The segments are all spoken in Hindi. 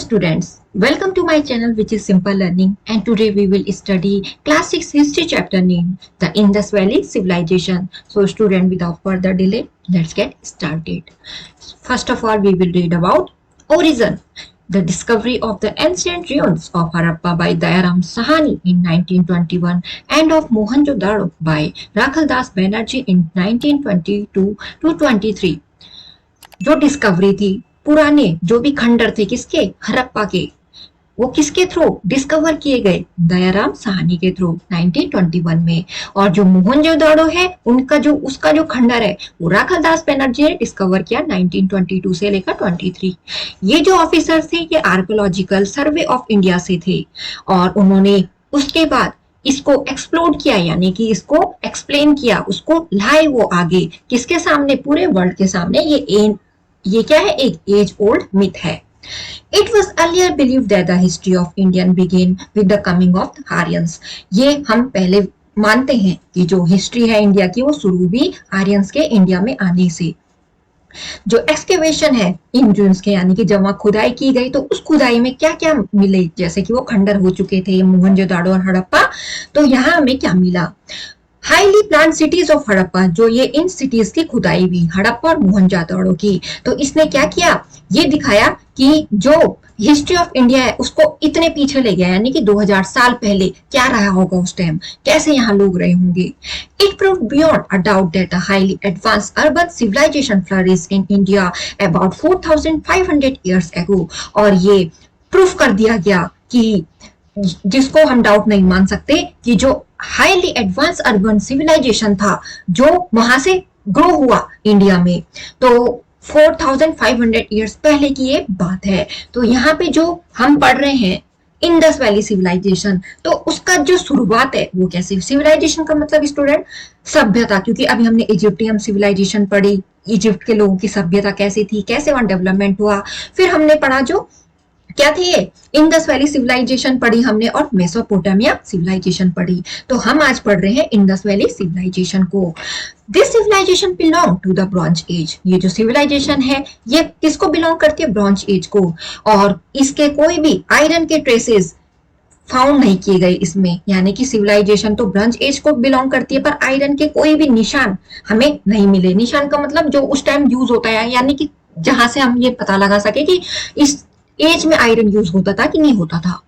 students, welcome to my channel which is Simple Learning, and today we will study class 6 history chapter named the Indus Valley Civilization. So student, without further delay, let's get started. First of all, we will read about origin. The discovery of the ancient ruins of Harappa by Dayaram Sahani in 1921 and of Mohenjo-daro by Rakhaldas Banerjee in 1922 to 23. जो डिस्कवरी थी, पुराने जो भी खंडर थे किसके, हड़प्पा के, वो किसके थ्रू डिस्कवर किए गए, दयाराम साहनी के थ्रू 1921 में। और जो मोहनजोदाड़ो है उसका जो खंडर है वो राखालदास बनर्जी ने डिस्कवर किया 1922 से लेकर 23। ये जो ऑफिसर थे ये आर्कियोलॉजिकल सर्वे ऑफ इंडिया से थे और उन्होंने उसके बाद इसको एक्सप्लोर किया, यानी कि इसको एक्सप्लेन किया, उसको लाए वो आगे किसके सामने, पूरे वर्ल्ड के सामने। ये क्या है, एक एज ओल्ड मिथ है। It was earlier believed that the history of Indian began with the coming of Aryans. ये हम पहले मानते हैं कि जो हिस्ट्री है इंडिया की वो शुरू हुई आर्यंस के इंडिया में आने से। जो एक्सकेवेशन है इन ruins के, यानी कि जब वहां खुदाई की गई तो उस खुदाई में क्या क्या मिले, जैसे कि वो खंडर हो चुके थे मोहनजोदाड़ो और हड़प्पा, तो यहाँ हमें क्या मिला, highly plan cities of Harappa. जो ये इन सिटीज की खुदाई हुई हड़प्पा और मोहनजोदाड़ो की, तो इसने क्या किया, ये दिखाया कि जो हिस्ट्री ऑफ इंडिया है उसको इतने पीछे ले गया, यानी कि 2000 साल पहले क्या रहा होगा उस टाइम, कैसे यहाँ लोग रहे होंगे। It proved beyond a doubt that a highly advanced urban civilization flourished in India about 4500 years ago. और ये प्रूफ कर दिया गया कि जिसको हम डाउट नहीं मान सकते कि जो हाईली एडवांस अर्बन सिविलाइजेशन था जो वहां से ग्रो हुआ इंडिया में, तो 4500 ईयर्स पहले की ये बात है। तो यहाँ पे जो हम पढ़ रहे हैं इंडस वैली सिविलाइजेशन, तो उसका जो शुरुआत है वो कैसे, सिविलाइजेशन का मतलब स्टूडेंट सभ्यता, क्योंकि अभी हमने इजिप्टियन सिविलाइजेशन पढ़ी, इजिप्ट के लोगों की सभ्यता कैसी थी, कैसे वहां डेवलपमेंट हुआ। फिर हमने पढ़ा जो क्या थी ये, इंडस वैली सिविलाइजेशन पढ़ी हमने और मेसोपोटामिया सिविलाइजेशन पढ़ी। तो हम आज पढ़ रहे हैं इंडस वैली सिविलाइजेशन को। This civilization belong to the bronze age. ये जो सिविलाइजेशन है ये किसको बिलोंग करती है, ब्रॉन्ज एज को। और इसके कोई भी आयरन के ट्रेसेस फाउंड नहीं किए गए इसमें, यानी कि सिविलाइजेशन तो ब्रॉन्ज एज को बिलोंग करती है पर आयरन के कोई भी निशान हमें नहीं मिले। निशान का मतलब जो उस टाइम यूज होता है, यानी कि जहां से हम ये पता लगा सके कि इस एज में आयरन यूज होता था कि नहीं होता था।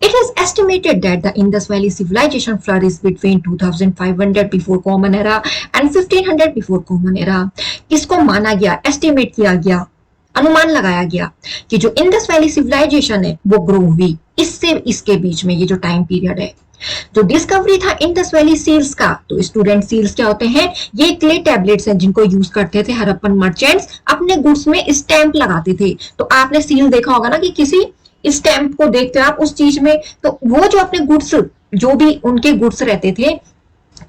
It is estimated that the Indus Valley civilization flourished between 2500 before Common Era and 1500 before Common Era. इसको माना गया, एस्टिमेट किया गया, अनुमान लगाया गया कि जो इंडस वैली सिविलाइजेशन है वो ग्रो हुई इससे इसके बीच में, ये जो टाइम पीरियड है। जो डिस्कवरी था इंडस वैली सील्स का, तो स्टूडेंट सील्स क्या होते हैं, ये क्ले टैबलेट्स हैं जिनको यूज करते थे हड़प्पन मर्चेंट्स, अपने गुड्स में स्टैंप लगाते थे। तो आपने सील देखा होगा ना कि किसी स्टैंप को देखते हो आप उस चीज में, तो वो जो अपने गुड्स, जो भी उनके गुड्स रहते थे,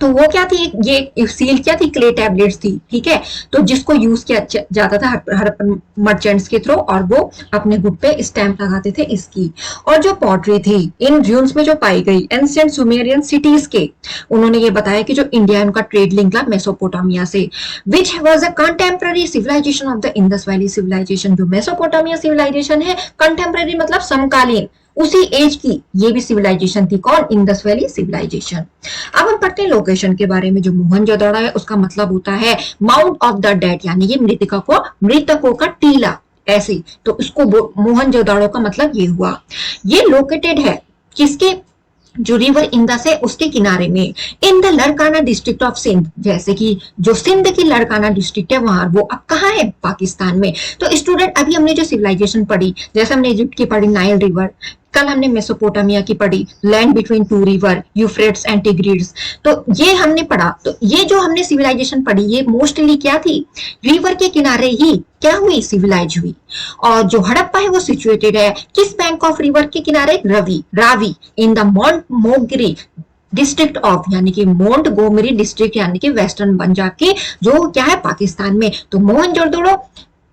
तो वो क्या थी, ये सील क्या थी, क्ले टैबलेट्स थी, ठीक है। तो जिसको यूज किया जाता था हड़प्पन मर्चेंट्स के थ्रू, और वो अपने गुड पे स्टैंप लगाते थे इसकी। और जो पॉटरी थी इन ruins में जो पाई गई एंशिएंट सुमेरियन सिटीज के, उन्होंने ये बताया कि जो इंडिया उनका ट्रेड लिंक था मेसोपोटामिया से, which was a contemporary civilization of the Indus valley civilization. जो मेसोपोटामिया सिविलाइजेशन है, कंटेम्पररी मतलब समकालीन, उसी एज की ये भी सिविलाइजेशन थी। कौन, इंडस वैली सिविलाइजेशन। अब हम पढ़ते हैं लोकेशन के बारे में। जो मोहनजोदाड़ो है उसका मतलब होता है माउंट ऑफ द डेड, यानी कि मृतकों का टीला, ऐसे। तो इसको मोहनजोदाड़ो का मतलब ये हुआ। ये लोकेटेड है किसके, जो रिवर इंदस है उसके किनारे में, in the Larkana district of Sindh. जैसे कि जो सिंध की लड़काना डिस्ट्रिक्ट है वहां, वो अब कहाँ है, पाकिस्तान में। तो स्टूडेंट अभी हमने जो सिविलाइजेशन पढ़ी, जैसे हमने इजिप्ट की पढ़ी नाइल रिवर, कल हमने मेसोपोटामिया की पढ़ी land between two river Euphrates and tigris, तो ये हमने पढ़ा। तो ये जो हमने सिविलाइजेशन पढ़ी ये मोस्टली क्या थी, रिवर के किनारे ही क्या हुई, सिविलाइज हुई। और जो हड़प्पा है वो सिचुएटेड है किस बैंक ऑफ रिवर के किनारे, Ravi in the Montgomery district of, यानी कि मोंटगोमरी डिस्ट्रिक्ट, यानी कि वेस्टर्न पंजाब की, जो क्या है पाकिस्तान में। तो मोहनजोदड़ो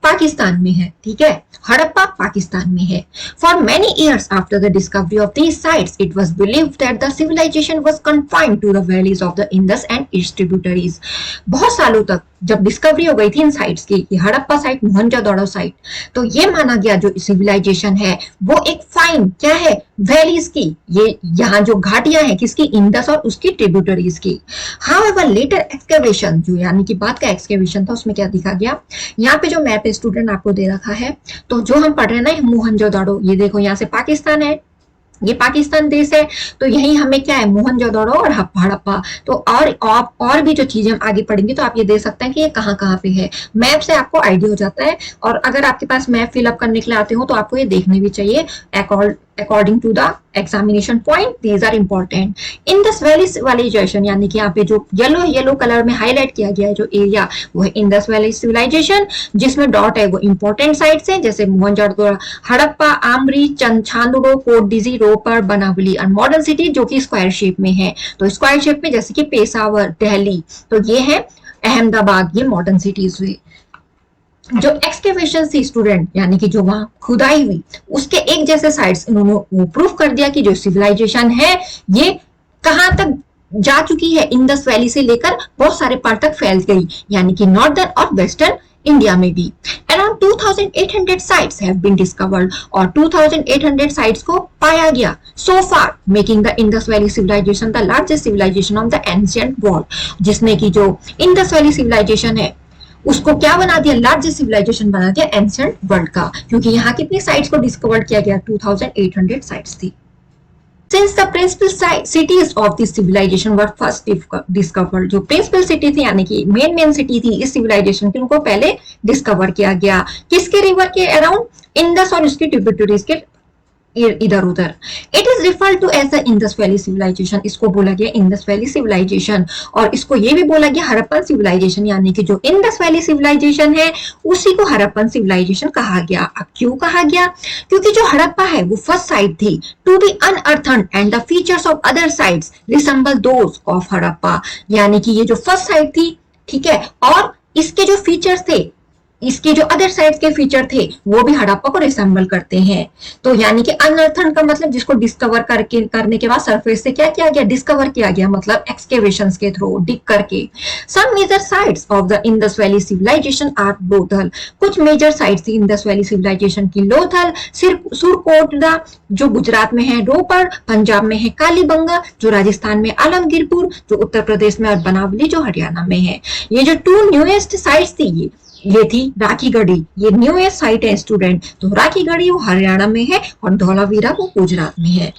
पाकिस्तान में है, ठीक है, हड़प्पा पाकिस्तान में है। For many years after the discovery of these sites it was believed that the civilization was confined to the valleys of the Indus and its tributaries. बहुत सालों तक जब डिस्कवरी हो गई थी इन साइट्स की, कि हड़प्पा साइट, मोहनजोदड़ो साइट, तो ये माना गया जो सिविलाइजेशन है वो एक फाइन क्या है, वैलीज की, ये यहाँ जो घाटियां हैं किसकी, इंडस और उसकी ट्रिब्यूटरीज की। हाउएवर लेटर एक्सकेवेशन, जो यानी कि बाद का एक्सकेवेशन था, उसमें क्या दिखा गया, यहाँ पे जो मैप स्टूडेंट आपको दे रखा है, तो जो हम पढ़ रहे हैं ना मोहनजोदड़ो, ये देखो यहाँ से पाकिस्तान है, ये पाकिस्तान देश है, तो यही हमें क्या है, मोहनजोदड़ो और हड़प्पा। तो और भी जो चीजें हम आगे पढ़ेंगे तो आप ये देख सकते हैं कि ये कहाँ कहाँ पे है। मैप से आपको आइडिया हो जाता है, और अगर आपके पास मैप फिलअप करने के लिए आते हो तो आपको ये देखने भी चाहिए according to the examination point, these are important. Indus Valley civilization, यानी कि यहाँ पे जो येलो कलर में हाईलाइट किया गया है जो एरिया, वो है इंडस वैली सिविलाइजेशन, जिसमें डॉट है वो इंपॉर्टेंट साइट्स हैं, जैसे मोहनजोदड़ो, हड़प्पा, आमरी, चांदुरो, कोटडीजी, रोपर, बनावली और मॉडर्न सिटी जो कि स्क्वायर शेप में है। तो स्क्वायर शेप में जैसे कि पेशावर, दिल्ली, तो ये है अहमदाबाद, ये मॉडर्न सिटीज हुई। जो एक्सकेवेशन थी स्टूडेंट, यानी कि जो वहां खुदाई हुई, उसके एक जैसे साइट्स इन्होंने वो प्रूफ कर दिया कि जो सिविलाइजेशन है ये कहां तक जा चुकी है, इंडस वैली से लेकर बहुत सारे पार्ट तक फैल गई, यानी कि नॉर्दर्न और वेस्टर्न इंडिया में भी। Around 2800 sites have been discovered, और 2800 साइट्स को पाया गया so far, making the Indus valley civilisation the largest civilisation of the ancient world, जिसने की जो इंडस वैली सिविलाइजेशन है उसको क्या बना दिया, लार्जेस्ट सिविलाइजेशन बना दिया एंशिएंट वर्ल्ड का, क्योंकि यहाँ कितनी साइट्स को डिस्कवर किया गया, 2800 साइट्स थी। Since the principal cities of this civilization were first discovered, जो प्रिंसिपल सिटी थी यानी कि मेन सिटी थी इस सिविलाइजेशन की, उनको पहले डिस्कवर किया गया, किसके रिवर के अराउंड, इंडस और उसकी ट्रिब्यूटरीज के इधर उधर। It is referred to as the Indus valley civilization, इसको बोला गया इंडस वैली सिविलाइजेशन, और इसको ये भी बोला गया हड़प्पन सिविलाइजेशन, यानी कि जो इंडस वैली सिविलाइजेशन है उसी को हड़प्पन सिविलाइजेशन कहा गया। अब क्यों कहा गया, क्योंकि जो हड़प्पा है वो फर्स्ट साइट थी to be unearthed and the features of other sites resemble those of Harappa, यानी कि ये जो फर्स्ट साइट थी, ठीक है, और इसके जो फीचर्स थे, इसके जो अदर साइड के फीचर थे वो भी हड़प्पा को रिसेंबल करते हैं। तो यानी कि अनअर्थन का मतलब जिसको डिस्कवर करने के बाद सरफेस से क्या किया गया, डिस्कवर किया गया, मतलब एक्सकेवेशंस के थ्रू, डिग करके। Some major sites of the Indus valley civilization are Lothal, कुछ मेजर साइट्स थी इंडस वैली सिविलाइजेशन की, लोथल, सुरकोटला जो गुजरात में है, रोपर पंजाब में है, कालीबंगा जो राजस्थान में, आलमगीरपुर जो उत्तर प्रदेश में, और बनावली जो हरियाणा में है। ये जो टू न्यूएस्ट साइट्स थी ये थी राखीगढ़ी, ये न्यूएस्ट साइट है स्टूडेंट, तो राखीगढ़ी वो हरियाणा में है और धौलावीरा वो गुजरात में है।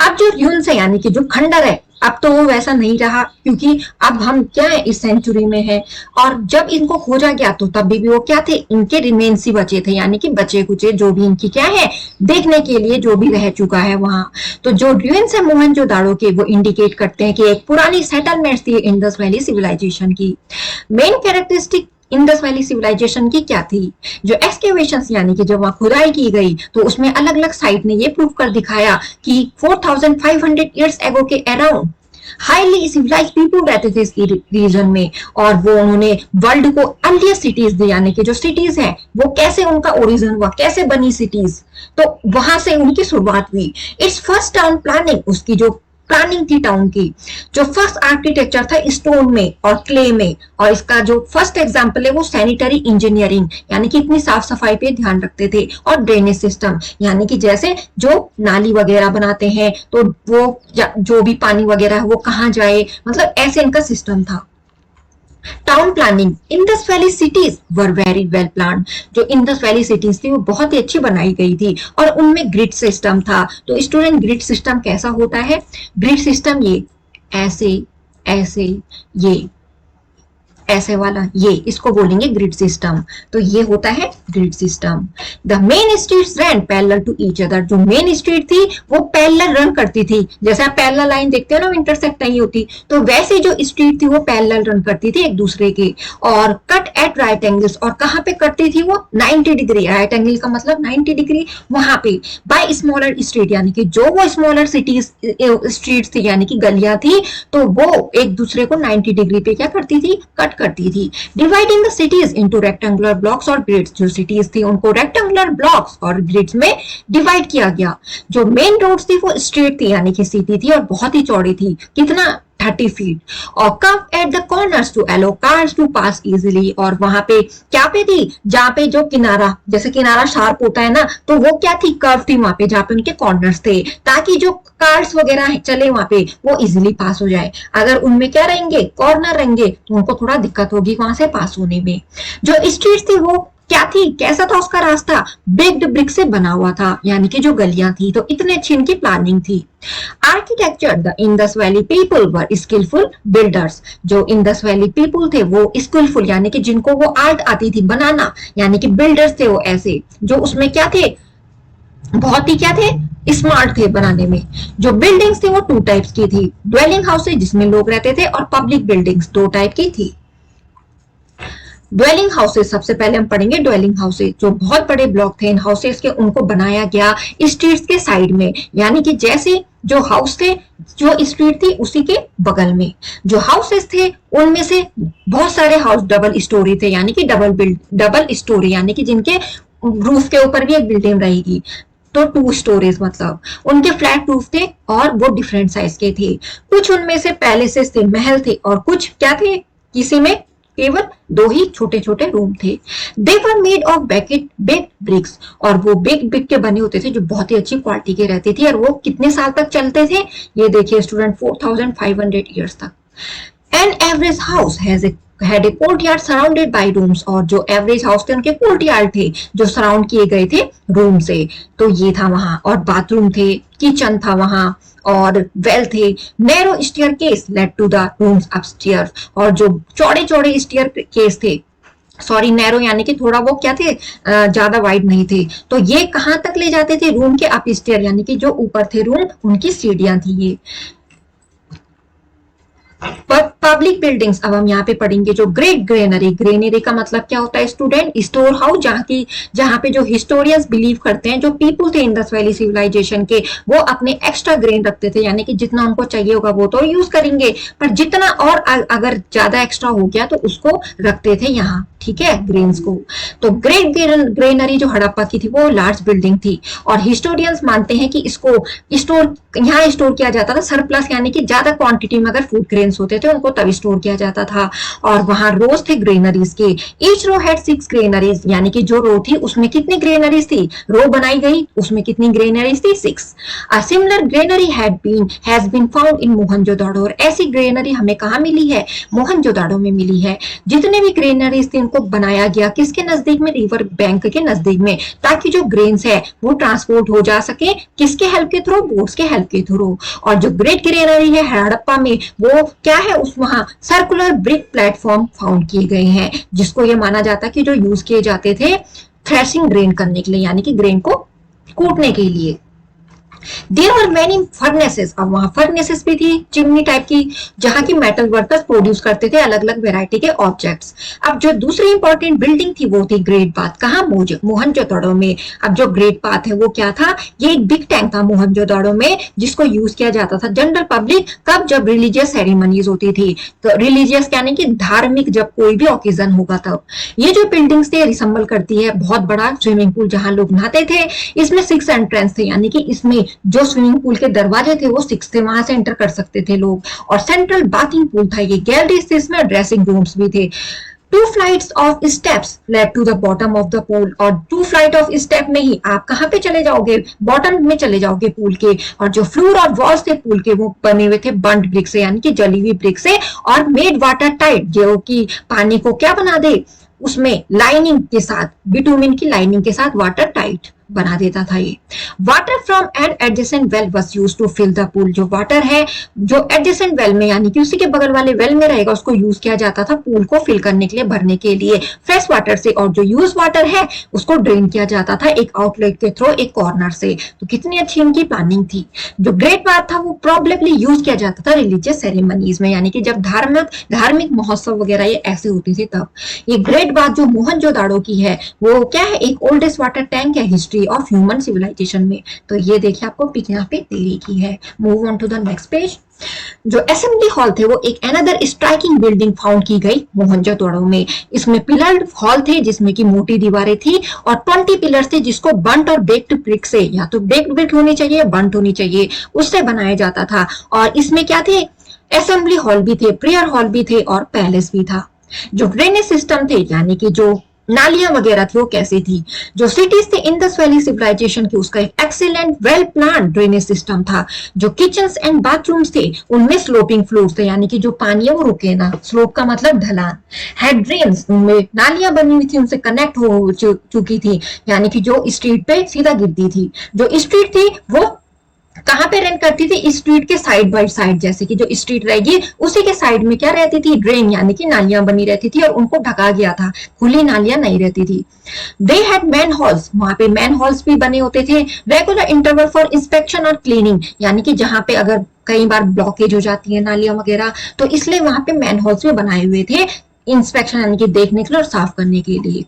अब जो र्यून्स है यानी कि जो खंडर है, अब तो वो वैसा नहीं रहा, क्योंकि अब हम क्या है इस सेंचुरी में है, और जब इनको खोजा गया तो तब भी वो क्या थे, इनके रिमेन्स ही बचे थे, यानी कि बचे कुचे जो भी इनकी क्या है देखने के लिए जो भी रह चुका है वहां। तो जो र्यून्स है मोहनजोदड़ो के वो इंडिकेट करते हैं कि एक पुरानी सेटलमेंट थी इंडस वैली सिविलाइजेशन की। Main characteristic Indus valley civilization की क्या थी, जो एक्सकेवेशंस यानी कि जब वहां खुदाई की गई तो उसमें अलग अलग साइट ने ये प्रूव कर दिखाया कि 4500 इयर्स एगो के अराउंड हाईली सिविलाइज्ड पीपल रहते थे इस रीजन में, और वो उन्होंने वर्ल्ड को अर्लिएस्ट सिटीज दी, यानी कि जो सिटीज हैं वो कैसे उनका ओरिजिन हुआ, कैसे बनी सिटीज, तो वहां से उनकी शुरुआत हुई। इट्स फर्स्ट टाउन प्लानिंग, उसकी जो प्लानिंग थी टाउन की, जो फर्स्ट आर्किटेक्चर था स्टोन में और क्ले में, और इसका जो फर्स्ट एग्जांपल है वो सैनिटरी इंजीनियरिंग, यानी कि इतनी साफ सफाई पे ध्यान रखते थे, और ड्रेनेज सिस्टम, यानी कि जैसे जो नाली वगैरह बनाते हैं तो वो जो भी पानी वगैरह है वो कहाँ जाए, मतलब ऐसे इनका सिस्टम था। Town planning, Indus valley cities were very well plan, जो इंडस वैली सिटीज थी वो बहुत ही अच्छी बनाई गई थी, और उनमें ग्रिड सिस्टम था। तो स्टूडेंट ग्रिड सिस्टम कैसा होता है, ग्रिड सिस्टम ये ऐसे ऐसे, ये ऐसे वाला, ये इसको बोलेंगे ग्रिड सिस्टम। तो ये होता है grid system. The main streets run parallel to each other, जो मेन स्ट्रीट थी वो पैरेलल रन करती थी, जैसे आप पैरेलल लाइन देखते हो ना इंटरसेक्ट नहीं होती, तो वैसे जो स्ट्रीट थी वो पैरेलल रन करती थी एक दूसरे के, और कट एट राइट एंगल्स, और कहाँ पे करती थी वो 90 डिग्री, राइट एंगल का मतलब 90 डिग्री वहां पे, बाय स्मॉलर स्ट्रीट, यानी कि जो वो स्मॉलर सिटीज स्ट्रीट थी यानी कि गलियां थी, तो वो एक दूसरे को 90 डिग्री पे क्या करती थी, कट करती थी, dividing the cities into rectangular blocks और ग्रिड्स। जो सिटीज थी उनको रेक्टेंगुलर ब्लॉक्स और ग्रिड्स में डिवाइड किया गया। जो मेन रोड्स थी वो स्ट्रेट थी यानी कि सीधी थी और बहुत ही चौड़ी थी, कितना 30 फीट, और curve at the corners to allow cars to pass easily. और वहां पे क्या पे थी, जहां पे जो किनारा, जैसे किनारा शार्प होता है ना, तो वो क्या थी, कर्व थी वहां पे, जहां पे उनके कॉर्नर्स थे, ताकि जो कार्स वगैरह चले वहां पे वो इजीली पास हो जाए। अगर उनमें क्या रहेंगे, कॉर्नर रहेंगे, तो उनको थोड़ा दिक्कत होगी वहां से पास होने में। जो स्ट्रीट थी वो क्या थी, कैसा था उसका रास्ता, बेक्ड ब्रिक से बना हुआ था, यानी कि जो गलियां थी, तो इतने अच्छी इनकी प्लानिंग थी। Architecture, the Indus valley people were skillful builders. जो इंडस वैली पीपल थे वो स्किलफुल यानी कि जिनको वो आर्ट आती थी बनाना, यानी कि बिल्डर्स थे वो ऐसे, जो उसमें क्या थे, बहुत ही क्या थे, स्मार्ट थे बनाने में। जो बिल्डिंग्स थी वो 2 टाइप्स की थी, ड्वेलिंग हाउसेज जिसमें लोग रहते थे, और पब्लिक बिल्डिंग्स 2 टाइप की थी। ड्वेलिंग हाउसेस, सबसे पहले हम पढ़ेंगे ड्वेलिंग हाउसेस। जो बहुत बड़े ब्लॉक थे इन हाउसेस के, उनको बनाया गया स्ट्रीट्स के साइड में, यानी कि जैसे जो हाउस थे, जो स्ट्रीट थी उसी के बगल में जो हाउसेस थे, उनमें से बहुत सारे हाउस डबल स्टोरी थे, यानी कि डबल स्टोरी, यानी कि जिनके रूफ के ऊपर भी एक बिल्डिंग रहेगी, तो 2 स्टोरेज, मतलब उनके फ्लैट रूफ थे और वो डिफरेंट साइज के थे। कुछ उनमें से पैलेसेस थे, महल थे, और कुछ क्या थे, किसी में केवल 2 ही छोटे छोटे रूम थे। They were made of baked bricks, और वो बेक्ड ब्रिक के बने होते थे, जो बहुत ही अच्छी क्वालिटी के रहते थे, और वो कितने साल तक चलते थे, ये देखिए स्टूडेंट, 4500 ईयर्स तक। An average house had a courtyard surrounded by rooms, और जो एवरेज हाउस थे उनके कोर्टयार्ड थे जो सराउंड किए गए थे रूम से, तो ये था वहां, और बाथरूम थे, किचन था वहां, और वेल थे। Narrow staircase led to the rooms upstairs, और जो चौड़े चौड़े स्टेयरकेस थे, सॉरी नैरो यानी कि थोड़ा वो क्या थे, ज्यादा वाइड नहीं थे, तो ये कहां तक ले जाते थे, रूम के अपस्टेयर, यानी कि जो ऊपर थे रूम, उनकी सीढ़ियां थी ये। पब्लिक बिल्डिंग्स, अब हम यहाँ पे पढ़ेंगे जो ग्रेट ग्रेनरी। ग्रेनरी का मतलब क्या होता है स्टूडेंट, स्टोर हाउस, जहाँ पे जो हिस्टोरियंस बिलीव करते हैं, जो पीपल थे इंडस वैली सिविलाइजेशन के, वो अपने एक्स्ट्रा ग्रेन रखते थे, यानी कि जितना उनको चाहिए होगा वो तो यूज करेंगे, पर जितना और अगर ज्यादा एक्स्ट्रा हो गया तो उसको रखते थे यहाँ, ठीक है, ग्रेन्स को। तो ग्रेट ग्रेनरी जो हड़प्पा की थी वो लार्ज बिल्डिंग थी, और हिस्टोरियंस मानते हैं कि इसको यहाँ स्टोर किया जाता था सरप्लस, यानी कि ज्यादा क्वांटिटी में अगर फूड ग्रेन्स होते थे उनको तब स्टोर किया जाता था। और वहां रोज थे ग्रेनरीज के, ईच रो हैड 6 ग्रेनरीज, यानी कि जो रो थी उसमें कितनी ग्रेनरीज थी, रो बनाई गई उसमें कितनी ग्रेनरीज थी, 6। A similar granary has been found in Mohenjodaro, और ऐसी ग्रेनरी हमें कहाँ मिली है, मोहनजोदाड़ो में मिली है। जितने भी ग्रेनरीज थे उनको बनाया गया किसके नजदीक में, रिवर बैंक के नजदीक में, ताकि जो ग्रेन्स है वो ट्रांसपोर्ट हो जा सके, किसके हेल्प के थ्रू, बोट्स के हेल्प के थ्रू। और जो ग्रेट ग्रेनरी है हड़प्पा में, वो क्या है, उस वहां सर्कुलर ब्रिक प्लेटफॉर्म फाउंड किए गए हैं, जिसको ये माना जाता है कि जो यूज किए जाते थे थ्रेशिंग ग्रेन करने के लिए, यानी कि ग्रेन को कूटने के लिए। देयर वर मेनी फर्नेसेस, अब वहां फर्नेसेस भी थी, चिमनी टाइप की, जहां की मेटल वर्कर्स प्रोड्यूस करते थे अलग अलग वेराइटी के ऑब्जेक्ट्स। अब जो दूसरी इंपॉर्टेंट बिल्डिंग थी वो थी ग्रेट बाथ, कहां, मोहनजोदड़ो में। अब जो ग्रेट बाथ है वो क्या था, ये एक बिग टैंक था मोहनजोदड़ो में, जिसको यूज किया जाता था जनरल पब्लिक, कब, जब रिलीजियस सेरेमनीज होती थी, तो रिलीजियस यानी कि धार्मिक, जब कोई भी ओकेजन होगा तब। ये जो बिल्डिंग्स थे रिसम्बल करती है बहुत बड़ा स्विमिंग पूल जहां लोग नहाते थे। इसमें 6 एंट्रेंस थे, यानी कि इसमें जो स्विमिंग पूल के दरवाजे थे वो 6 थे, वहां से एंटर कर सकते थे लोग। और सेंट्रल बाथिंग पूल था, ये गैलरीज थे, इसमें ड्रेसिंग रूम्स भी थे। 2 flights of steps led to the bottom of the pool, और 2 flight of step में ही आप कहां पे चले जाओगे, बॉटम में चले जाओगे पूल के। और जो फ्लोर और वॉल्स थे पूल के वो बने हुए थे बर्न्ड ब्रिक से, यानी कि जली हुई ब्रिक से, और मेड वाटर टाइट, जो कि पानी को क्या बना दे, उसमें लाइनिंग के साथ, बिटुमिन की लाइनिंग के साथ वाटर टाइट बना देता था ये। Water from an adjacent well was used to fill the pool, जो वाटर है जो एडजेसेंट वेल में, यानी कि उसी के बगल वाले वेल में रहेगा, उसको यूज किया जाता था पूल को फिल करने के लिए, भरने के लिए फ्रेश वाटर से। और जो यूज वाटर है उसको ड्रेन किया जाता था एक आउटलेट के थ्रू, एक कॉर्नर से। तो कितनी अच्छी इनकी प्लानिंग थी। जो ग्रेट बाथ था वो प्रोबेबली यूज किया जाता था रिलीजियस सेरेमनीज में, यानी कि जब धार्मिक महोत्सव वगैरह ये ऐसे होते थे तब। ये ग्रेट बाथ जो मोहनजोदाड़ो की है वो क्या है, एक ओल्डेस्ट वाटर टैंक लिंक है हिस्ट्री ऑफ ह्यूमन सिविलाइजेशन में। तो ये देखिए आपको पिक यहाँ पे दे रखी है। Move on to the next page. जो असेंबली हॉल थे वो एक अनदर स्ट्राइकिंग बिल्डिंग फाउंड की गई मोहनजोदड़ो में। इसमें पिलर्ड हॉल थे जिसमें की मोटी दीवारें थी और 20 पिलर्स थे जिसको बंट और बेक्ड ब्रिक से, या तो बेक्ड ब्रिक होनी चाहिए बंट होनी चाहिए, उससे बनाया जाता था। और इसमें क्या थे, असेंबली हॉल भी थे, प्रेयर हॉल भी थे और पैलेस भी था। जो ड्रेनेज सिस्टम थे यानी कि जो नालियां वगैरह थी वो कैसी थी, जो सिटीज थे इंडस वैली सिविलाइजेशन की उसका एक excellent well plan drainage system था। जो किचन्स एंड बाथरूम्स थे उनमें स्लोपिंग फ्लोर्स थे, यानी कि जो पानी है वो रुके ना, स्लोप का मतलब ढलान। हेड ड्रेन्स, उनमें नालियां बनी हुई थी, उनसे कनेक्ट हो चुकी थी, यानी कि जो स्ट्रीट पे सीधा गिरती थी। जो स्ट्रीट थी वो कहां पे रन करती थी, स्ट्रीट के साइड बाय साइड, जैसे कि जो स्ट्रीट रहेगी उसी के साइड में क्या रहती थी, ड्रेन यानी कि नालियां बनी रहती थी और उनको ढका गया था, खुली नालियां नहीं रहती थी। दे हैड मैन हॉल्स, वहां पे मैन हॉल्स भी बने होते थे। रेगुलर इंटरवल फॉर इंस्पेक्शन और क्लीनिंग, यानी कि जहां पे अगर कई बार ब्लॉकेज हो जाती है नालियां वगैरह तो इसलिए वहां पे मैन हॉल्स भी बनाए हुए थे, इंस्पेक्शन यानी कि देखने के लिए और साफ करने के लिए।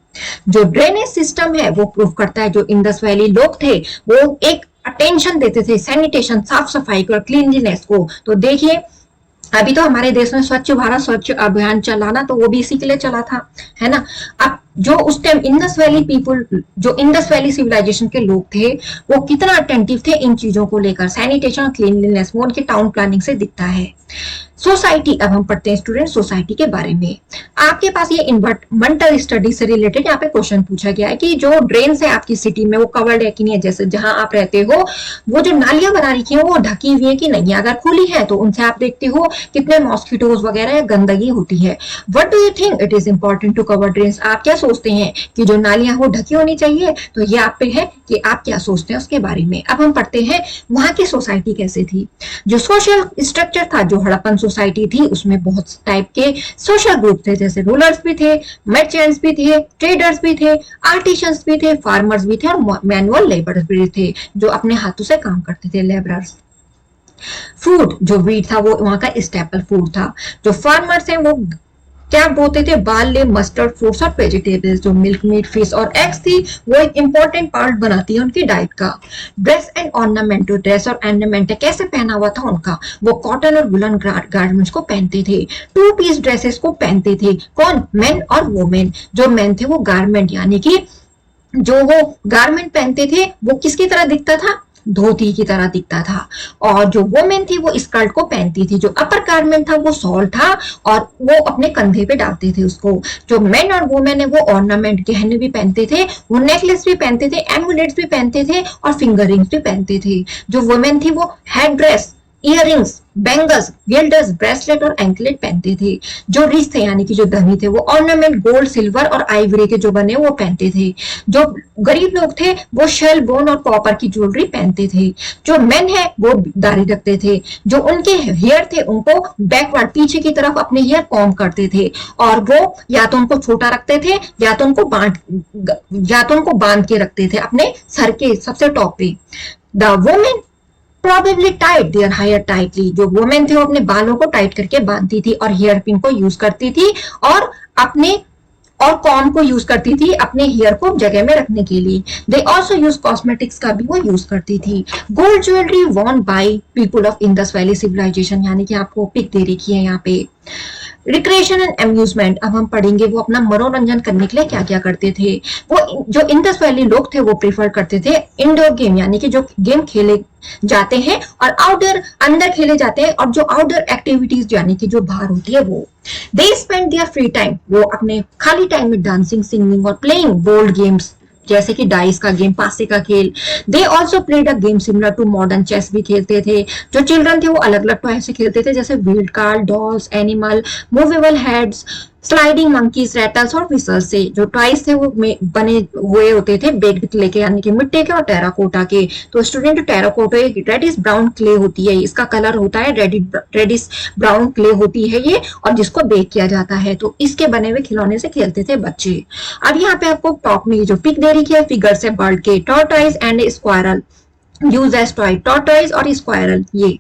जो ड्रेनेज सिस्टम है वो प्रूव करता है जो इंडस वैली लोग थे वो एक अटेंशन देते थे सैनिटेशन, साफ सफाई को और क्लीनलीनेस को। तो देखिए अभी तो हमारे देश में स्वच्छ भारत स्वच्छ अभियान चलाना तो वो भी इसी के लिए चला था, है ना। अब जो उस टाइम इंडस वैली पीपुल, जो इंडस वैली सिविलाइजेशन के लोग थे वो कितना अटेंटिव थे इन चीजों को लेकर, सैनिटेशन और क्लीनलीनेस, वो उनके टाउन प्लानिंग से दिखता है। सोसाइटी, अब हम पढ़ते हैं स्टूडेंट सोसाइटी के बारे में। आपके पास ये इन्वायरमेंटल स्टडी से रिलेटेड यहाँ पे क्वेश्चन पूछा गया है कि जो ड्रेन्स है आपकी सिटी में वो कवर्ड है कि नहीं है, जैसे जहां आप रहते हो वो जो नालियां बना रखी है वो ढकी हुई है कि नहीं है। अगर खुली है तो उनसे आप देखते हो कितने मॉस्किटोज वगैरह गंदगी होती है। What do you think it is important to cover drains, आप क्या सोचते हैं कि जो नालियां वो ढकी होनी चाहिए। तो ये आप पे है कि आप क्या सोचते हैं उसके बारे में। अब हम पढ़ते हैं वहां की सोसाइटी कैसे थी। जो सोशल स्ट्रक्चर था, जो हड़प्पन सोसाइटी थी उसमें बहुत टाइप के सोशल ग्रुप थे, जैसे रूलर्स भी थे, मर्चेंट्स भी थे, ट्रेडर्स भी थे, आर्टिशंस भी थे, फार्मर्स भी थे और मैनुअल लेबरर्स भी थे जो अपने हाथों से काम करते थे, लेबरर्स। फूड, जो व्हीट था वो वहां का स्टेपल फूड था। जो फार्मर्स हैं वो क्या बोते थे, बार्ले, मस्टर्ड, फ्रूट्स और वेजिटेबल्स। जो मिल्क, मीट, फिश और एग्स थी वो एक इंपॉर्टेंट पार्ट बनाती है उनकी डाइट का। ड्रेस एंड ऑर्नामेंट, ड्रेस और ऑर्नामेंट कैसे पहना हुआ था उनका, वो कॉटन और वुलन गारमेंट्स को पहनते थे। 2 पीस ड्रेसेस को पहनते थे, कौन, मेन और वुमेन। जो मेन थे वो गारमेंट यानी कि जो वो गारमेंट पहनते थे वो किसकी तरह दिखता था, धोती की तरह दिखता था। और जो वोमेन थी वो स्कर्ट को पहनती थी। जो अपर गारमेंट था वो शॉल था और वो अपने कंधे पे डालते थे उसको। जो मेन और वोमेन है वो ऑर्नामेंट, गहने भी पहनते थे, वो नेकलेस भी पहनते थे, एमुलेट्स भी पहनते थे और फिंगर रिंग्स भी पहनते थे। जो वुमेन थी वो head dress, earrings, bangles, guilders, bracelet और एंकलेट पहनते थे। जो रिच थे यानी कि जो धनी थे वो ऑर्नामेंट गोल्ड, सिल्वर और आइवरी के जो बने वो पहनते थे। जो गरीब लोग थे वो शेल, बोन और कॉपर की ज्वेलरी पहनते थे। जो मेन है वो दाढ़ी रखते थे। जो उनके हेयर थे उनको बैकवर्ड, पीछे की तरफ अपने हेयर कॉम्ब करते थे और वो या तो उनको छोटा रखते थे या तो उनको बांध के रखते थे अपने सर के सबसे टॉप पे। The women probably tied their hair tightly, जो वुमेन थे वो अपने बालों को टाइट करके बांधती थी और हेयर पिन को यूज करती थी और अपने और कॉम को यूज करती थी अपने हेयर को जगह में रखने के लिए। दे ऑल्सो यूज कॉस्मेटिक्स का भी वो यूज करती थी। Gold jewellery worn by people of Indus valley civilization, यानी कि आपको पिक दे रखी है यहाँ पे। रिक्रिएशन एंड अम्यूजमेंट, अब हम पढ़ेंगे वो अपना मनोरंजन करने के लिए क्या क्या करते थे। वो जो इंडस वैली लोग थे वो प्रेफर करते थे इंडोर गेम, यानी कि जो गेम खेले जाते हैं और आउटडोर अंदर खेले जाते हैं, और जो आउटडोर एक्टिविटीज यानी कि जो बाहर होती है वो। They spend their free time, वो अपने खाली टाइम में डांसिंग, सिंगिंग और प्लेइंग बोल्ड गेम्स जैसे कि डाइस का गेम, पासे का खेल। They also played a game similar to modern chess भी खेलते थे। जो चिल्ड्रन थे वो अलग अलग टॉय से खेलते थे, जैसे wheeled card, dolls, animal, movable heads, sliding monkeys, rattles और विसल्स से। जो टॉयज थे वो बने हुए होते थे बेक्ड क्ले के, यानी कि मिट्टी के और टेराकोटा के। तो student, terracotta reddish brown clay होती है, इसका कलर होता है रेडिश ब्राउन क्ले होती है ये, और जिसको बेक किया जाता है। तो इसके बने हुए खिलौने से खेलते थे बच्चे। अब यहाँ पे आपको टॉप में जो पिक दे रही है फिगर्स है बर्ड के, tortoise and squirrel use as toy, tortoise और स्क्वायरल ये।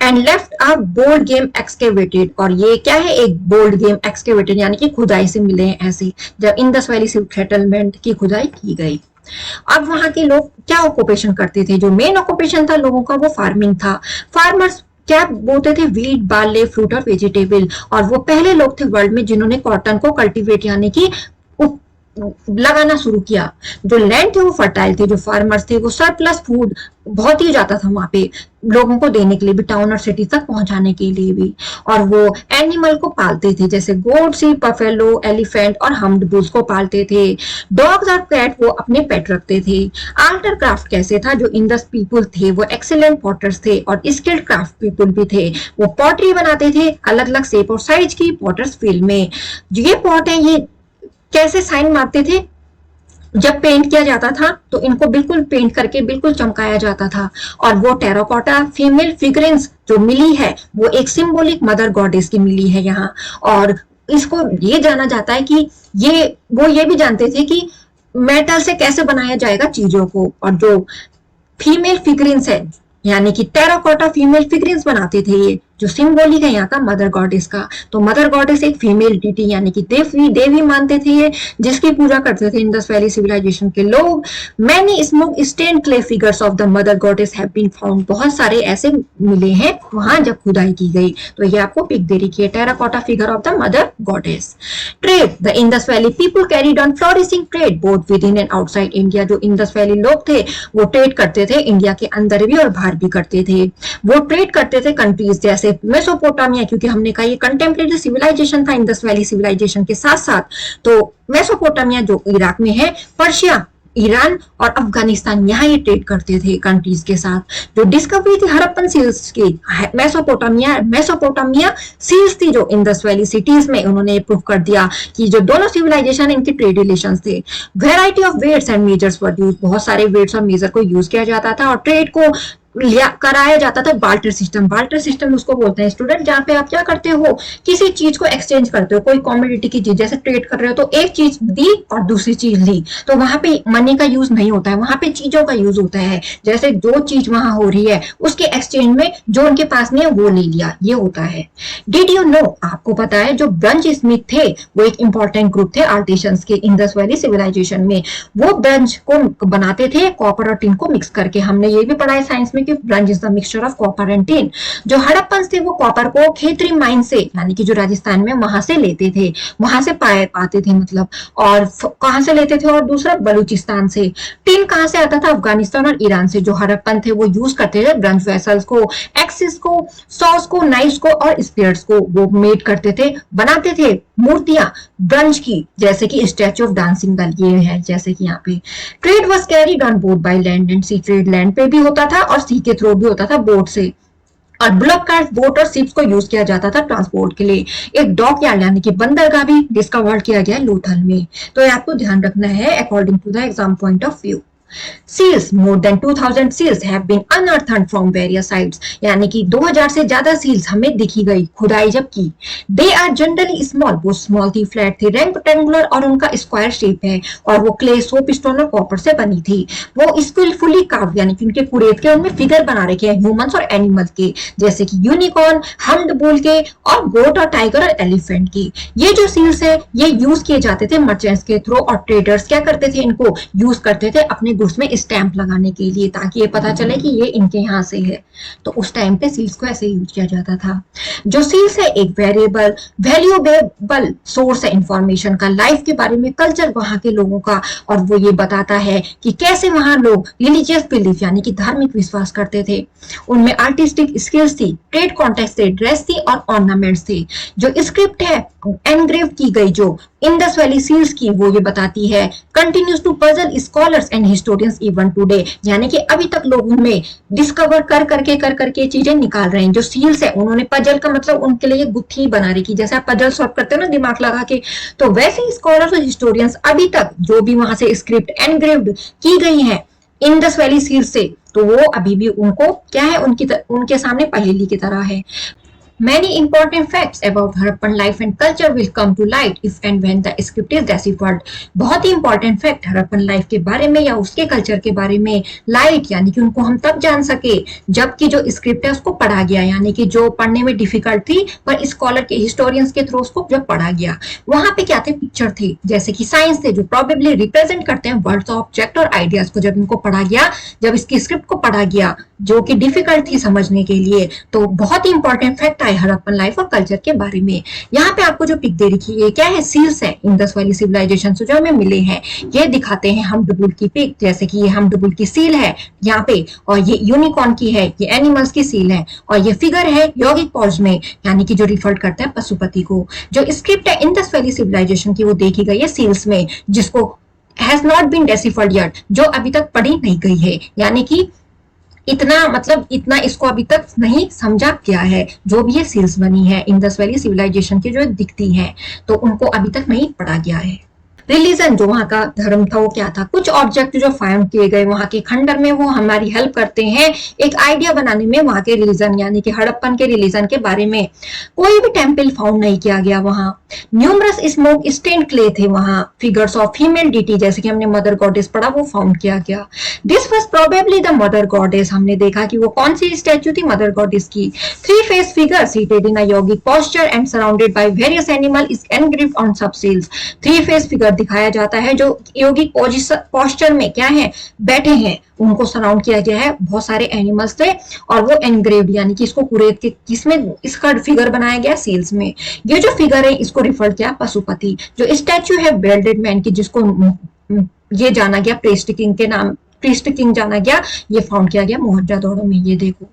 And left a board game excavated, और ये क्या है, एक बोल्ड गेम एक्सकेवेटेड यानी कि खुदाई से मिले हैं ऐसे, जब इंडस वैली सेटलमेंट की खुदाई की गई। अब वहां के लोग क्या ऑक्यूपेशन करते थे, जो मेन ऑक्यूपेशन था लोगों का वो फार्मिंग था। फार्मर्स क्या बोलते थे, वीट, बार्ले, फ्रूट और वेजिटेबल। और वो पहले लोग थे वर्ल्ड में जिन्होंने कॉटन को कल्टीवेट यानी कि लगाना शुरू किया। जो लैंड थे वो फर्टाइल थे, जो फार्मर्स थे वो सरप्लस फूड बहुत ही जाता था वहां पे लोगों को देने के लिए भी, टाउन और सिटी तक पहुंचाने के लिए भी। और वो एनिमल को पालते थे, जैसे गोट, सी, बफेलो, एलिफेंट और हम्ड बुल्स को पालते थे। डॉग्स और कैट वो अपने पेट रखते थे। आर्ट और क्राफ्ट कैसे था, जो इंडस पीपल थे वो एक्सेलेंट पॉटर्स थे और स्किल्ड क्राफ्ट पीपल भी थे। वो पॉटरी बनाते थे अलग अलग शेप और साइज की पॉटर्स फील्ड में। ये पॉट है ये कैसे साइन मारते थे, जब पेंट किया जाता था तो इनको बिल्कुल पेंट करके बिल्कुल चमकाया जाता था। और वो टेराकोटा फीमेल फिगरेंस जो मिली है वो एक सिंबॉलिक मदर गॉडेस की मिली है यहाँ। और इसको ये जाना जाता है कि ये भी जानते थे कि मेटल से कैसे बनाया जाएगा चीजों को। और जो फीमेल फिगरेंस है यानी कि टेराकोटा फीमेल फिगरेंस बनाते थे, ये जो सिंबॉलिक है यहाँ का मदर गॉडेस का। तो मदर गॉडेस एक फीमेल डिटी यानी कि देवी मानते थे ये, जिसकी पूजा करते थे इंडस वैली सिविलाइजेशन के लोग। Many smoke stain clay figures of the mother goddess have been found, बहुत सारे ऐसे मिले हैं वहां जब खुदाई की गई। तो ये आपको पिक दे रखी है, terracotta figure of the mother goddess. Trade, the Indus valley people carried on flourishing trade both with in and outside India. जो इंडस वैली लोग थे वो ट्रेड करते थे, इंडिया के अंदर भी और बाहर भी करते थे। वो ट्रेड करते थे कंट्रीज जैसे मेसोपोटामिया, क्योंकि हमने कहा ये कंटेम्परेरी सिविलाइजेशन था इंडस वैली सिविलाइजेशन के साथ साथ। तो मेसोपोटामिया जो इराक में है, पर्शिया, ईरान और अफगानिस्तान, यहाँ ये ट्रेड करते थे कंट्रीज के साथ। जो डिस्कवरी थी हड़प्पन सील्स की, मेसोपोटामिया सील्स थी जो इंडस वैली सिटीज में, उन्होंने प्रूव कर दिया कि जो दोनों सिविलाइजेशन इनके ट्रेड रिलेशंस थे। Variety of weights and measures were use, बहुत सारे वेट्स और मेजर को यूज किया जाता था और ट्रेड को कराया जाता था बार्टर सिस्टम। बार्टर सिस्टम उसको बोलते हैं स्टूडेंट जहाँ पे आप क्या करते हो, किसी चीज को एक्सचेंज करते हो, कोई कॉमोडिटी की चीज, जैसे ट्रेड कर रहे हो तो एक चीज दी और दूसरी चीज ली, तो वहां पे मनी का यूज नहीं होता है, वहां पे चीजों का यूज होता है। जैसे जो चीज वहां हो रही है उसके एक्सचेंज में जो उनके पास नहीं है वो ले लिया, ये होता है। डिड यू नो, आपको पता है जो ब्रंज स्मिथ थे वो एक इंपॉर्टेंट ग्रुप थे आर्टिशंस के इंडस वैली सिविलाइजेशन में। वो ब्रंज को बनाते थे कॉपर और टिन को मिक्स करके। हमने ये भी पढ़ा है साइंस में कि bronze is the mixture of copper and tin. जो हड़प्पन थे वो कॉपर को खेतरी माइन से यानी कि जो राजस्थान में वहां से लेते थे, वहां से पाते थे मतलब। और कहां से लेते थे, और दूसरा बलूचिस्तान से। टिन कहां से आता था, अफगानिस्तान और ईरान से। जो हड़प्पन थे वो यूज करते थे ब्रंज वेसल्स को, एक्सिस को, सॉस को, नाइफ्स को और स्पीयर्स को वो मेड करते थे, बनाते थे मूर्तियां ब्रंज की, जैसे कि स्टैचू ऑफ डांसिंग गर्ल ये है जैसे कि यहाँ पे। Trade was carried on boat by land and sea, trade land पे भी होता था और सी के थ्रू भी होता था, बोट से। और बुलक कार्ट, बोट और शिप्स को यूज किया जाता था ट्रांसपोर्ट के लिए। एक डॉक यार्ड यानी कि बंदरगाह भी डिस्कवर किया गया लोथल में। तो ये आपको ध्यान रखना है according to the exam point of view. Seals, more than 2000 seals have been unearthed from various sites, यानी कि 2000 से ज्यादा सील्स हमें दिखी गई खुदाई जब की। They are generally small, वो स्मॉल थी, फ्लैट थी, रेक्टेंगुलर और उनका स्क्वायर शेप है, और वो क्ले, सोप स्टोन और कॉपर से बनी थी। वो स्किलफुली कार्व यानी कि उनके कुरेद के उनमें फिगर बना रखे हैं ह्यूमंस और एनिमल्स के, जैसे कि यूनिकॉर्न, हम्ड बुल के और गोट और टाइगर और एलिफेंट की। ये जो सील्स है ये यूज किए जाते थे मर्चेंट्स के थ्रू, और ट्रेडर्स क्या करते थे, इनको यूज करते थे अपने गुड्स में स्टैंप लगाने के लिए, ताकि ये पता चले कि ये इनके यहाँ से है। तो उस टाइम पे सील्स को ऐसे यूज किया जाता था। जो सील्स है एक वैल्यूएबल सोर्स है इंफॉर्मेशन का, लाइफ के बारे में, कल्चर वहां के लोगों का, और वो ये बताता है कि कैसे वहां लोग रिलीजियस बिलीफ यानी कि धार्मिक विश्वास करते थे। उनमें आर्टिस्टिक स्किल्स थी, ट्रेड कॉन्टेक्स्ट थे, ड्रेस थी और ऑर्नामेंट्स थे। जो स्क्रिप्ट है एनग्रेव की गई जो इंडस वैली सील्स की, वो ये बताती है continues to puzzle scholars and historians even today, यानी कि अभी तक लोग उनमें डिस्कवर कर करके चीजें निकाल रहे हैं। जो सील्स है उन्होंने पजल का मतलब उनके लिए गुत्थी बना रखी, जैसे आप पजल सॉल्व करते हो ना दिमाग लगा के, तो वैसे ही स्कॉलर्स और हिस्टोरियंस अभी तक जो भी वहां से स्क्रिप्ट एनग्रेव्ड की गई है इंडस वैली सील्स से, तो वो अभी भी उनको क्या है, उनके सामने पहेली की तरह है। Many important facts about Harappan life and culture will come to light if and when the script is deciphered. बहुत ही important fact हड़प्पन लाइफ के बारे में या उसके कल्चर के बारे में लाइट यानी कि उनको हम तब जान सके जबकि जो स्क्रिप्ट है उसको पढ़ा गया, यानी कि जो पढ़ने में डिफिकल्ट थी पर स्कॉलर के हिस्टोरियंस के थ्रू उसको जब पढ़ा गया। वहां पे क्या थे, पिक्चर थे, जैसे कि साइंस थे जो प्रोबेबली रिप्रेजेंट करते हैं वर्ड्स, ऑब्जेक्ट और आइडियाज को। जब इनको पढ़ा गया, जब इसकी स्क्रिप्ट को पढ़ा गया जो कि डिफिकल्ट थी समझने के लिए, तो बहुत ही इंपॉर्टेंट फैक्ट आए हड़प्पन लाइफ और कल्चर के बारे में। यहाँ पे आपको जो पिक दे रखी है ये क्या है, सील्स है इंडस वैली सिविलाइजेशन से जो हमें मिले हैं। ये दिखाते हैं हमडबुल की पिक, जैसे कि ये हमडबुल की सील है यहाँ पे, और ये यूनिकॉर्न की है, ये एनिमल्स की सील है, और ये फिगर है यौगिक पॉज में, यानी कि जो रिफर करता है पशुपति को। जो स्क्रिप्ट है इंडस वैली सिविलाइजेशन की वो देखी गई है सील्स में, जिसको has not been deciphered yet, जो अभी तक पढ़ी नहीं गई है, यानी कि इतना इसको अभी तक नहीं समझा गया है। जो भी ये सील्स बनी है इंडस वैली सिविलाइजेशन की जो दिखती है, तो उनको अभी तक नहीं पढ़ा गया है। रिलीजन, जो वहां का धर्म था वो क्या था, कुछ ऑब्जेक्ट जो फाउंड किए गए वहां के खंडर में वो हमारी हेल्प करते हैं एक आइडिया बनाने में वहां के रिलीजन यानी कि हड़प्पन के रिलीजन के बारे में। कोई भी टेम्पल फाउंड नहीं किया गया वहां। न्यूमरस स्मोक स्टेन क्ले थे वहां। फिगर्स ऑफ फीमेल डीटी जैसे कि हमने मदर गॉडेस पढ़ा वो फाउंड किया गया। This was probably the mother goddess, हमने देखा कि वो कौन सी स्टैच्यू थी मदर गॉडेस की। 3 face figure seated in a yogic posture and surrounded by various animal is engraved on सब सील्स। 3 फेस फिगर दिखाया जाता है जो योगिक पोस्चर में क्या है, बैठे हैं, उनको सराउंड किया गया है, बहुत सारे एनिमल्स थे और वो एनग्रेव्ड यानी कि इसको कुरेद के किसमें इसका फिगर बनाया गया, सील्स में। ये जो फिगर है इसको रिफर किया पशुपति। जो स्टैच्यू है बेल्डेड मैन की, जिसको ये जाना गया प्रेस्ट किंग के नाम, प्रेस्ट किंग जाना गया, ये फाउंड किया गया मोहनजोदड़ो में। ये देखो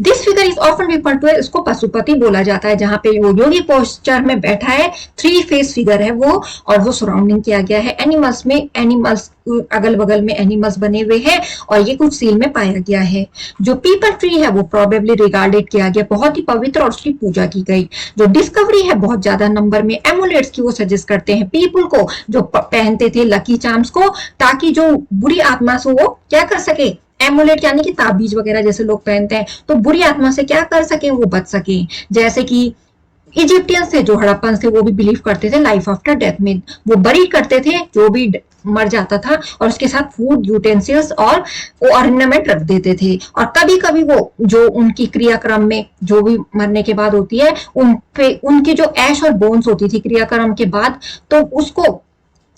this figure is often refer to, इसको पशुपति बोला जाता है, जहां पे वो योगी पोस्चर में बैठा है। 3 फेस फिगर है वो, और वो सराउंडिंग किया गया है एनिमल्स में, एनिमल्स अगल बगल में एनिमल्स बने हुए हैं, और ये कुछ सील में पाया गया है। जो पीपल ट्री है वो प्रोबेबली रिगार्डेड किया गया, बहुत ही पवित्र और उसकी पूजा की गई। जो डिस्कवरी है बहुत ज्यादा नंबर में एमुलेट्स की वो सजेस्ट करते हैं पीपल को, जो पहनते थे लकी चार्म्स को, ताकि जो बुरी आत्मा से वो क्या कर सके, एमुलेट यानी कि ताबीज वगैरह जैसे लोग पहनते हैं, तो बुरी आत्मा से क्या कर सके, वो बच सके। जैसे कि इजिप्टियंस थे जो हड़प्पन थे वो भी बिलीव करते थे लाइफ आफ्टर डेथ में, वो बरी करते थे जो भी मर जाता था, और उसके साथ फूड यूटेंसिल्स और ऑर्नामेंट रख देते थे। और कभी कभी वो जो उनकी क्रियाक्रम में जो भी मरने के बाद होती है, उन पे उनकी जो ऐश और बोन्स होती थी क्रियाक्रम के बाद, तो उसको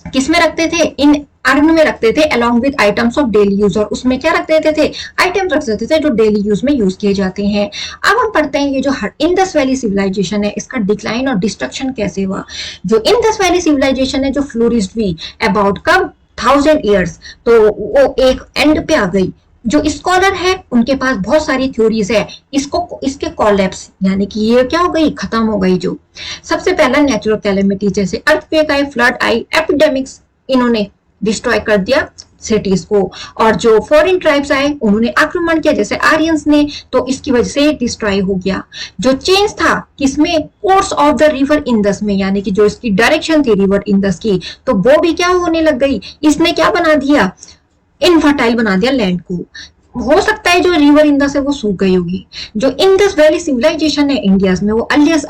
किस में रखते थे, इन अर्न में रखते थे along with items of daily use, और उसमें क्या रख देते थे, आइटम्स रख देते थे जो डेली यूज में यूज किए जाते हैं। अब हम पढ़ते हैं ये जो इंडस वैली सिविलाइजेशन है इसका डिक्लाइन और डिस्ट्रक्शन कैसे हुआ। जो इंडस वैली सिविलाइजेशन है जो फ्लोरिश्ड हुई अबाउट कब 1000 ईयर्स, तो वो एक एंड पे आ गई। जो स्कॉलर है उनके पास बहुत सारी थ्योरीज है, इसके कोलैप्स यानी कि ये क्या हो गई, खत्म हो गई। जो सबसे पहला नेचुरल कैलेमिटी जैसे अर्थक्वेक आई, फ्लड आई, एपिडेमिक्स, इन्होंने डिस्ट्रॉय कर दिया सिटीज को। और जो फॉरेन ट्राइब्स आए उन्होंने आक्रमण किया जैसे आर्यंस ने, तो इसकी वजह से डिस्ट्रॉय हो गया। जो चेंज था किसमें, course of the river Indus में, यानी कि जो इसकी डायरेक्शन थी रिवर इंडस की, तो वो भी क्या होने लग गई, इसने क्या बना दिया, इनफर्टाइल बना दिया लैंड को। हो सकता है जो रिवर इंडस है वो सूख गई होगी। जो इंडस वैली सिविलाइजेशन है इंडिया में वो अर्लिएस्ट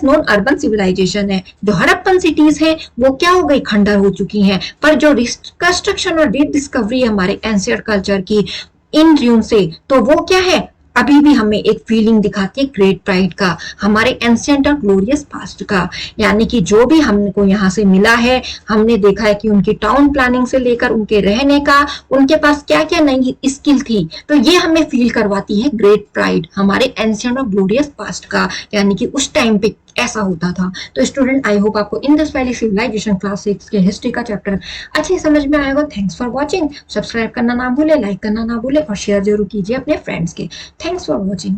नोन अर्बन सिविलाइजेशन है। जो हड़प्पन सिटीज है वो क्या हो गई, खंडर हो चुकी हैं, पर जो रिकंस्ट्रक्शन और डिस्कवरी है हमारे एंशिएंट कल्चर की इन र्यून से, तो वो क्या है, अभी भी हमें एक फीलिंग दिखाती है ग्रेट प्राइड का, हमारे एंशिएंट और ग्लोरियस पास्ट का। यानी कि जो भी हमको यहाँ से मिला है, हमने देखा है कि उनकी टाउन प्लानिंग से लेकर उनके रहने का, उनके पास क्या क्या नई स्किल थी, तो ये हमें फील करवाती है ग्रेट प्राइड हमारे एंशिएंट और ग्लोरियस पास्ट का, यानी कि उस टाइम पे ऐसा होता था। तो स्टूडेंट आई होप आपको इंडस वैली सिविलाइजेशन क्लास 6 के हिस्ट्री का चैप्टर अच्छे समझ में आएगा। Thanks for watching. सब्सक्राइब करना ना भूले, लाइक करना ना भूले और शेयर जरूर कीजिए अपने फ्रेंड्स के। Thanks for watching.